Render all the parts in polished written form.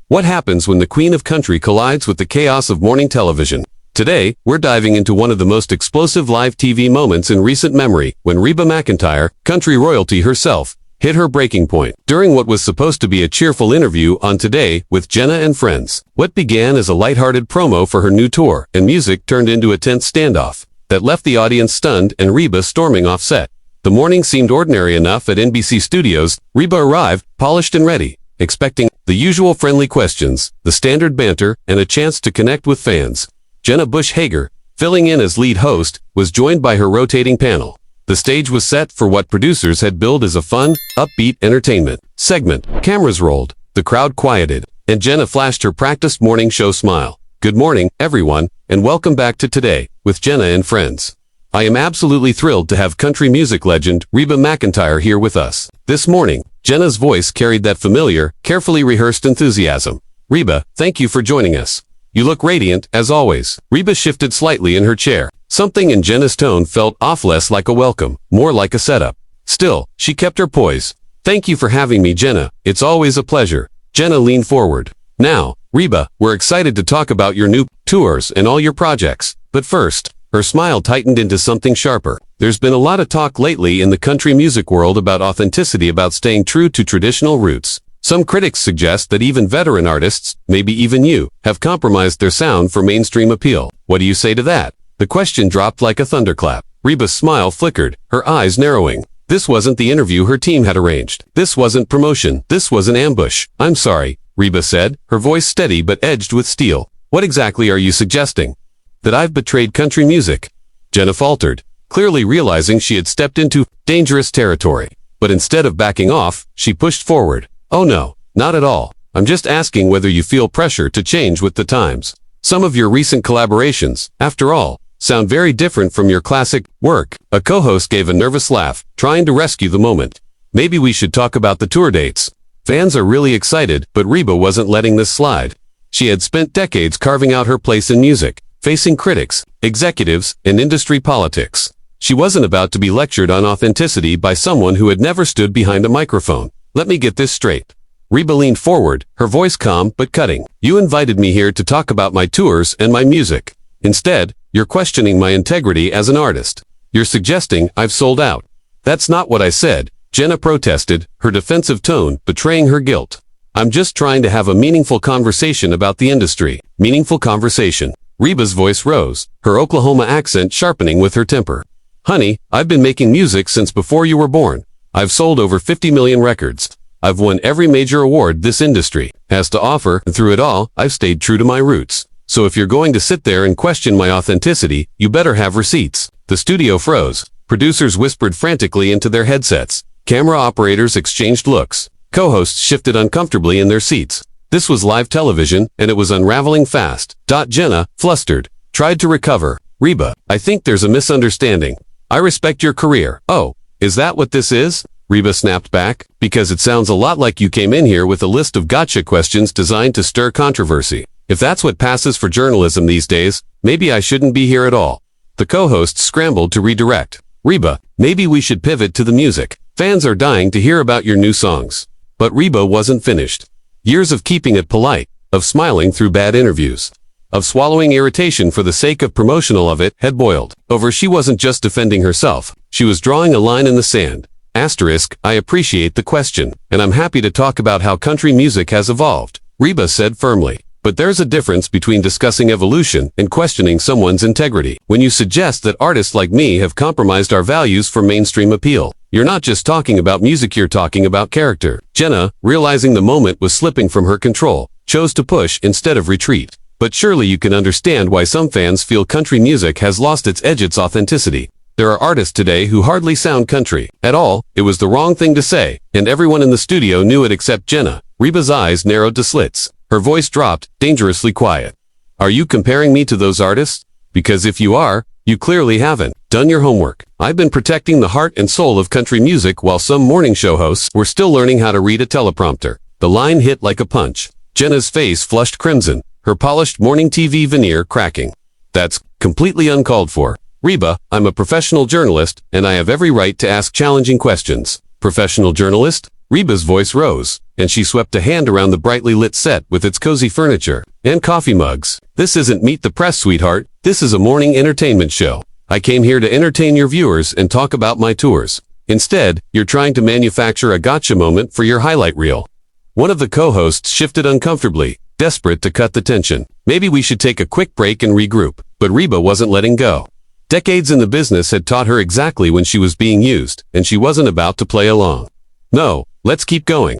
What happens when the queen of country collides with the chaos of morning television? Today, we're diving into one of the most explosive live TV moments in recent memory, when Reba McEntire, country royalty herself, hit her breaking point during what was supposed to be a cheerful interview on Today with Jenna and Friends. What began as a lighthearted promo for her new tour and music turned into a tense standoff that left the audience stunned and Reba storming off set. The morning seemed ordinary enough at NBC Studios. Reba arrived, polished and ready, expecting the usual friendly questions, the standard banter, and a chance to connect with fans. Jenna Bush Hager, filling in as lead host, was joined by her rotating panel. The stage was set for what producers had billed as a fun, upbeat entertainment segment. Cameras rolled, the crowd quieted, and Jenna flashed her practiced morning show smile. Good morning, everyone, and welcome back to Today with Jenna and Friends. I am absolutely thrilled to have country music legend Reba McEntire here with us. This morning, Jenna's voice carried that familiar, carefully rehearsed enthusiasm. Reba, thank you for joining us. You look radiant, as always. Reba shifted slightly in her chair. Something in Jenna's tone felt off, less like a welcome, more like a setup. Still, she kept her poise. Thank you for having me, Jenna. It's always a pleasure. Jenna leaned forward. Now, Reba, we're excited to talk about your new tours and all your projects. But first, her smile tightened into something sharper. There's been a lot of talk lately in the country music world about authenticity, about staying true to traditional roots. Some critics suggest that even veteran artists, maybe even you, have compromised their sound for mainstream appeal. What do you say to that? The question dropped like a thunderclap. Reba's smile flickered, her eyes narrowing. This wasn't the interview her team had arranged. This wasn't promotion. This was an ambush. I'm sorry, Reba said, her voice steady but edged with steel. What exactly are you suggesting? That I've betrayed country music? Jenna faltered, clearly realizing she had stepped into dangerous territory. But instead of backing off, she pushed forward. Oh no, not at all. I'm just asking whether you feel pressure to change with the times. Some of your recent collaborations, after all, sound very different from your classic work. A co-host gave a nervous laugh, trying to rescue the moment. Maybe we should talk about the tour dates. Fans are really excited, but Reba wasn't letting this slide. She had spent decades carving out her place in music, facing critics, executives, and industry politics. She wasn't about to be lectured on authenticity by someone who had never stood behind a microphone. Let me get this straight. Reba leaned forward, her voice calm but cutting. You invited me here to talk about my tours and my music. Instead, you're questioning my integrity as an artist. You're suggesting I've sold out. That's not what I said, Jenna protested, her defensive tone betraying her guilt. I'm just trying to have a meaningful conversation about the industry. Meaningful conversation. Reba's voice rose, her Oklahoma accent sharpening with her temper. Honey, I've been making music since before you were born. I've sold over 50 million records. I've won every major award this industry has to offer, and through it all, I've stayed true to my roots. So if you're going to sit there and question my authenticity, you better have receipts. The studio froze. Producers whispered frantically into their headsets. Camera operators exchanged looks. Co-hosts shifted uncomfortably in their seats. This was live television, and it was unraveling fast. Jenna, flustered, tried to recover. Reba, I think there's a misunderstanding. I respect your career. Oh, is that what this is? Reba snapped back, because it sounds a lot like you came in here with a list of gotcha questions designed to stir controversy. If that's what passes for journalism these days, maybe I shouldn't be here at all. The co-host scrambled to redirect. Reba, maybe we should pivot to the music. Fans are dying to hear about your new songs. But Reba wasn't finished. Years of keeping it polite, of smiling through bad interviews, of swallowing irritation for the sake of promotional of it, had boiled over. She wasn't just defending herself. She was drawing a line in the sand. Asterisk, I appreciate the question, and I'm happy to talk about how country music has evolved, Reba said firmly. But there's a difference between discussing evolution and questioning someone's integrity. When you suggest that artists like me have compromised our values for mainstream appeal, you're not just talking about music, you're talking about character. Jenna, realizing the moment was slipping from her control, chose to push instead of retreat. But surely you can understand why some fans feel country music has lost its edge, its authenticity. There are artists today who hardly sound country at all. It was the wrong thing to say, and everyone in the studio knew it except Jenna. Reba's eyes narrowed to slits. Her voice dropped, dangerously quiet. Are you comparing me to those artists? Because if you are, you clearly haven't done your homework. I've been protecting the heart and soul of country music while some morning show hosts were still learning how to read a teleprompter. The line hit like a punch. Jenna's face flushed crimson, her polished morning TV veneer cracking. That's completely uncalled for. Reba, I'm a professional journalist, and I have every right to ask challenging questions. Professional journalist? Reba's voice rose, and she swept a hand around the brightly lit set with its cozy furniture and coffee mugs. "This isn't Meet the Press, sweetheart. This is a morning entertainment show. I came here to entertain your viewers and talk about my tours. Instead, you're trying to manufacture a gotcha moment for your highlight reel." One of the co-hosts shifted uncomfortably, desperate to cut the tension. "Maybe we should take a quick break and regroup." But Reba wasn't letting go. Decades in the business had taught her exactly when she was being used, and she wasn't about to play along. "No, let's keep going.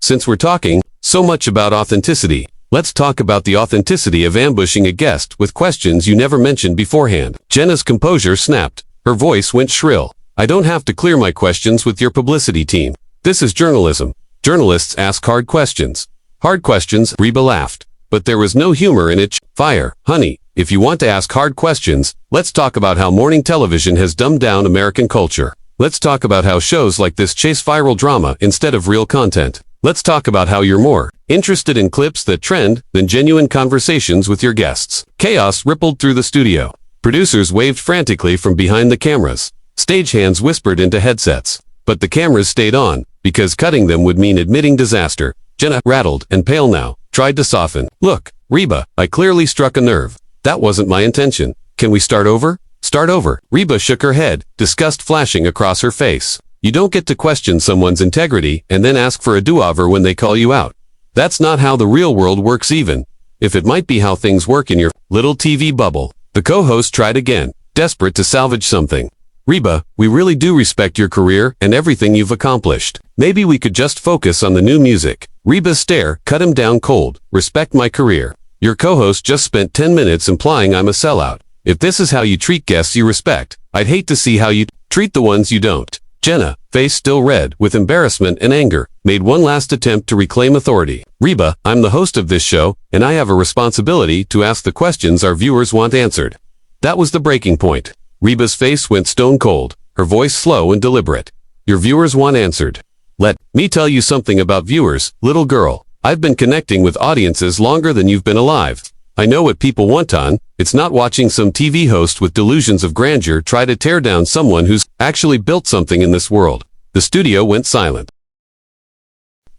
Since we're talking so much about authenticity, let's talk about the authenticity of ambushing a guest with questions you never mentioned beforehand." Jenna's composure snapped. Her voice went shrill. "I don't have to clear my questions with your publicity team. This is journalism. Journalists ask hard questions." "Hard questions," Reba laughed. But there was no humor in it. "Fire, honey. If you want to ask hard questions, let's talk about how morning television has dumbed down American culture. Let's talk about how shows like this chase viral drama instead of real content. Let's talk about how you're more interested in clips that trend than genuine conversations with your guests." Chaos rippled through the studio. Producers waved frantically from behind the cameras. Stagehands whispered into headsets. But the cameras stayed on, because cutting them would mean admitting disaster. Jenna, rattled and pale now, tried to soften. "Look, Reba, I clearly struck a nerve. That wasn't my intention. Can we start over?" "Start over." Reba shook her head, disgust flashing across her face. "You don't get to question someone's integrity and then ask for a do-over when they call you out. That's not how the real world works even if it might be how things work in your little TV bubble." The co-host tried again, desperate to salvage something. "Reba, we really do respect your career and everything you've accomplished. Maybe we could just focus on the new music." Reba's stare cut him down cold. "Respect my career. Your co-host just spent 10 minutes implying I'm a sellout. If this is how you treat guests you respect, I'd hate to see how you treat the ones you don't." Jenna, face still red with embarrassment and anger, made one last attempt to reclaim authority. "Reba, I'm the host of this show, and I have a responsibility to ask the questions our viewers want answered." That was the breaking point. Reba's face went stone cold, her voice slow and deliberate. "Your viewers want answered. Let me tell you something about viewers, little girl. I've been connecting with audiences longer than you've been alive. I know what people want on. It's not watching some TV host with delusions of grandeur try to tear down someone who's actually built something in this world." The studio went silent.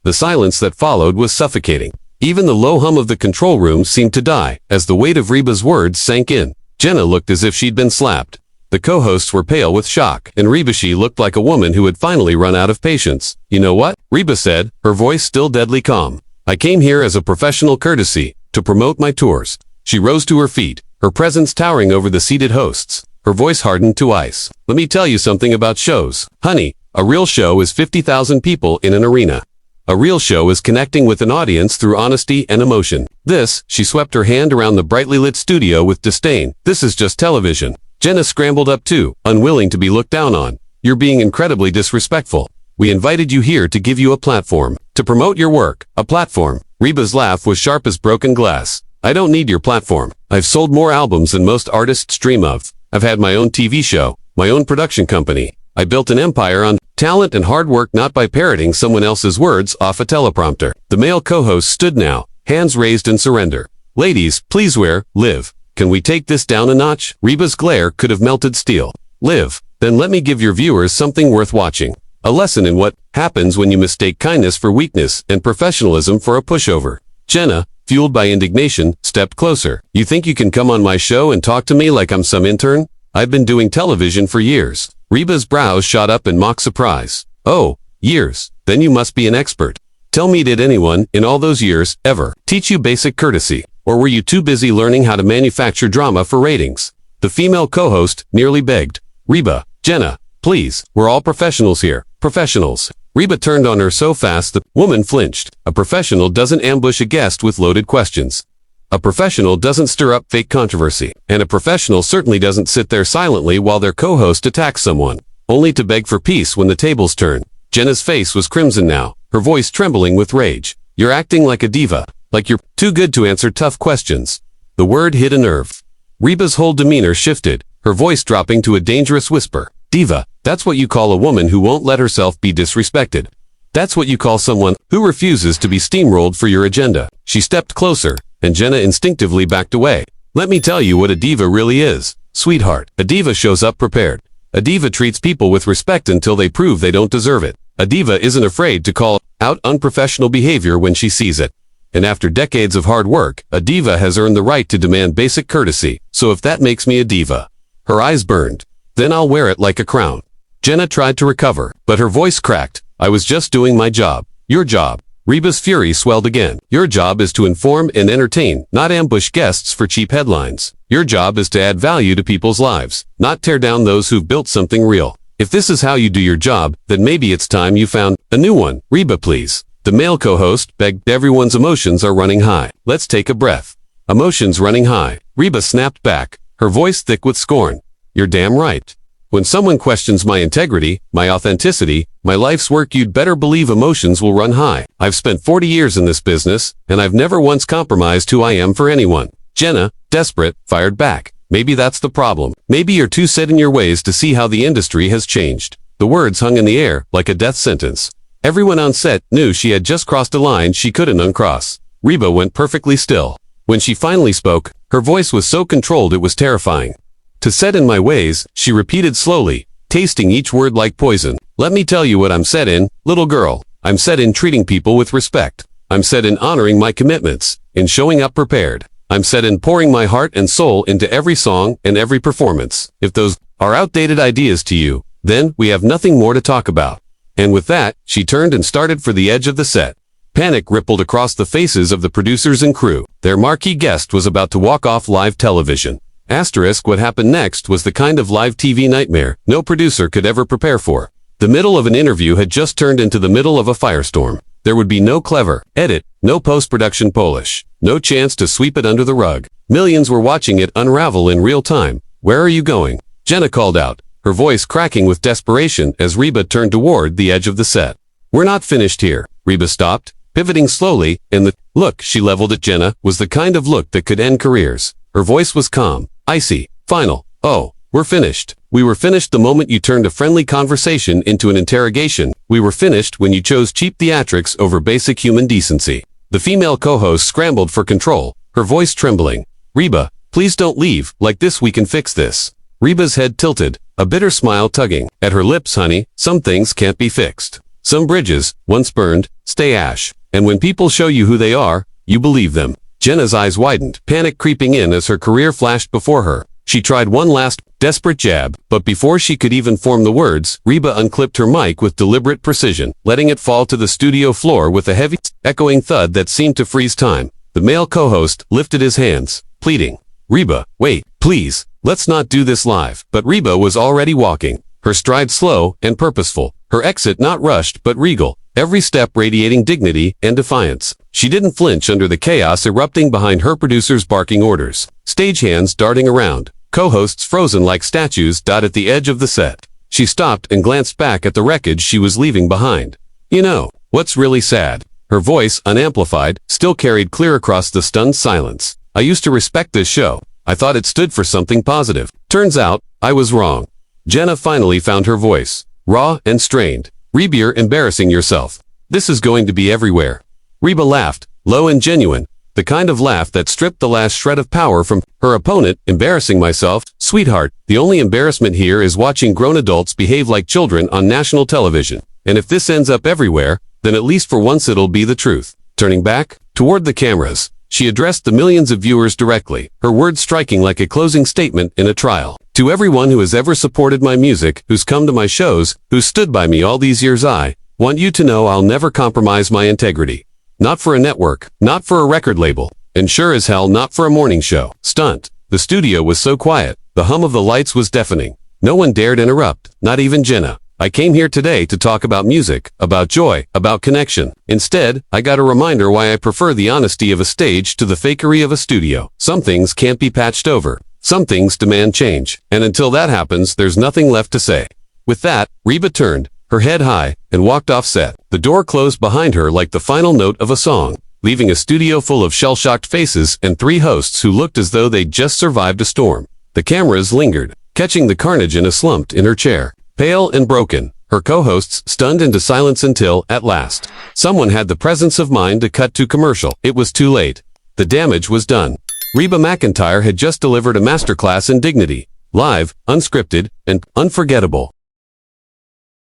The silence that followed was suffocating. Even the low hum of the control room seemed to die as the weight of Reba's words sank in. Jenna looked as if she'd been slapped. The co-hosts were pale with shock, and Reba looked like a woman who had finally run out of patience. "You know what?" Reba said, her voice still deadly calm. "I came here as a professional courtesy, to promote my tours." She rose to her feet, her presence towering over the seated hosts. Her voice hardened to ice. "Let me tell you something about shows. Honey, a real show is 50,000 people in an arena. A real show is connecting with an audience through honesty and emotion. This," she swept her hand around the brightly lit studio with disdain, "this is just television." Jenna scrambled up too, unwilling to be looked down on. "You're being incredibly disrespectful. We invited you here to give you a platform, to promote your work. A platform." Reba's laugh was sharp as broken glass. "I don't need your platform. I've sold more albums than most artists dream of. I've had my own TV show, my own production company. I built an empire on talent and hard work, not by parroting someone else's words off a teleprompter." The male co-host stood now, hands raised in surrender. "Ladies, please live. Can we take this down a notch?" Reba's glare could have melted steel. "Live? Then let me give your viewers something worth watching. A lesson in what happens when you mistake kindness for weakness and professionalism for a pushover." Jenna, fueled by indignation, stepped closer. "You think you can come on my show and talk to me like I'm some intern? I've been doing television for years." Reba's brows shot up in mock surprise. "Oh, years. Then you must be an expert. Tell me, did anyone, in all those years, ever teach you basic courtesy? Or were you too busy learning how to manufacture drama for ratings?" The female co-host nearly begged. "Reba, Jenna, please, we're all professionals here. Professionals." Reba turned on her so fast the woman flinched. "A professional doesn't ambush a guest with loaded questions. A professional doesn't stir up fake controversy. And a professional certainly doesn't sit there silently while their co-host attacks someone, only to beg for peace when the tables turn." Jenna's face was crimson now, her voice trembling with rage. "You're acting like a diva, like you're too good to answer tough questions." The word hit a nerve. Reba's whole demeanor shifted, her voice dropping to a dangerous whisper. "Diva, that's what you call a woman who won't let herself be disrespected. That's what you call someone who refuses to be steamrolled for your agenda." She stepped closer, and Jenna instinctively backed away. "Let me tell you what a diva really is, sweetheart. A diva shows up prepared. A diva treats people with respect until they prove they don't deserve it. A diva isn't afraid to call out unprofessional behavior when she sees it. And after decades of hard work, a diva has earned the right to demand basic courtesy. So if that makes me a diva. Her eyes burned. Then I'll wear it like a crown. Jenna tried to recover, but her voice cracked. I was just doing my job. Your job. Reba's fury swelled again. Your job is to inform and entertain, not ambush guests for cheap headlines. Your job is to add value to people's lives, not tear down those who've built something real. If this is how you do your job, then maybe it's time you found a new one. Reba, please. The male co-host begged. Everyone's emotions are running high. Let's take a breath. Emotions running high. Reba snapped back, her voice thick with scorn. You're damn right. When someone questions my integrity, my authenticity, my life's work, you'd better believe emotions will run high. I've spent 40 years in this business, and I've never once compromised who I am for anyone. Jenna, desperate, fired back. Maybe that's the problem. Maybe you're too set in your ways to see how the industry has changed. The words hung in the air like a death sentence. Everyone on set knew she had just crossed a line she couldn't uncross. Reba went perfectly still. When she finally spoke, her voice was so controlled it was terrifying. To set in my ways, she repeated slowly, tasting each word like poison. Let me tell you what I'm set in, little girl. I'm set in treating people with respect. I'm set in honoring my commitments, in showing up prepared. I'm set in pouring my heart and soul into every song and every performance. If those are outdated ideas to you, then we have nothing more to talk about. And with that, she turned and started for the edge of the set. Panic rippled across the faces of the producers and crew. Their marquee guest was about to walk off live television. What happened next was the kind of live TV nightmare no producer could ever prepare for. The middle of an interview had just turned into the middle of a firestorm. There would be no clever edit, no post-production polish, no chance to sweep it under the rug. Millions were watching it unravel in real time. Where are you going? Jenna called out, her voice cracking with desperation as Reba turned toward the edge of the set. We're not finished here. Reba stopped, pivoting slowly, and the look she leveled at Jenna was the kind of look that could end careers. Her voice was calm, icy, final. Oh, we're finished. We were finished the moment you turned a friendly conversation into an interrogation. We were finished when you chose cheap theatrics over basic human decency. The female co-host scrambled for control, her voice trembling. Reba, please don't leave. Like this we can fix this. Reba's head tilted, a bitter smile tugging at her lips. Honey, some things can't be fixed. Some bridges, once burned, stay ash. And when people show you who they are, you believe them. Jenna's eyes widened, panic creeping in as her career flashed before her. She tried one last, desperate jab, but before she could even form the words, Reba unclipped her mic with deliberate precision, letting it fall to the studio floor with a heavy, echoing thud that seemed to freeze time. The male co-host lifted his hands, pleading. Reba, wait, please, let's not do this live. But Reba was already walking, her stride slow and purposeful, her exit not rushed but regal, every step radiating dignity and defiance. She didn't flinch under the chaos erupting behind her producers' barking orders, stagehands darting around, co-hosts frozen like statues at the edge of the set. She stopped and glanced back at the wreckage she was leaving behind. You know, what's really sad? Her voice, unamplified, still carried clear across the stunned silence. I used to respect this show. I thought it stood for something positive. Turns out, I was wrong. Jenna finally found her voice, raw and strained. Reba, you're embarrassing yourself. This is going to be everywhere. Reba laughed, low and genuine, the kind of laugh that stripped the last shred of power from her opponent. Embarrassing myself? Sweetheart, the only embarrassment here is watching grown adults behave like children on national television. And if this ends up everywhere, then at least for once it'll be the truth. Turning back, toward the cameras, she addressed the millions of viewers directly, her words striking like a closing statement in a trial. To everyone who has ever supported my music, who's come to my shows, who's stood by me all these years, I want you to know I'll never compromise my integrity. Not for a network, not for a record label, and sure as hell not for a morning show. Stunt. The studio was so quiet, the hum of the lights was deafening. No one dared interrupt, not even Jenna. I came here today to talk about music, about joy, about connection. Instead, I got a reminder why I prefer the honesty of a stage to the fakery of a studio. Some things can't be patched over. Some things demand change. And until that happens, there's nothing left to say. With that, Reba turned, her head high, and walked off set. The door closed behind her like the final note of a song, leaving a studio full of shell-shocked faces and three hosts who looked as though they'd just survived a storm. The cameras lingered, catching the carnage in a slumped in her chair. Pale and broken, her co-hosts stunned into silence until, at last, someone had the presence of mind to cut to commercial. It was too late. The damage was done. Reba McEntire had just delivered a masterclass in dignity, live, unscripted, and unforgettable.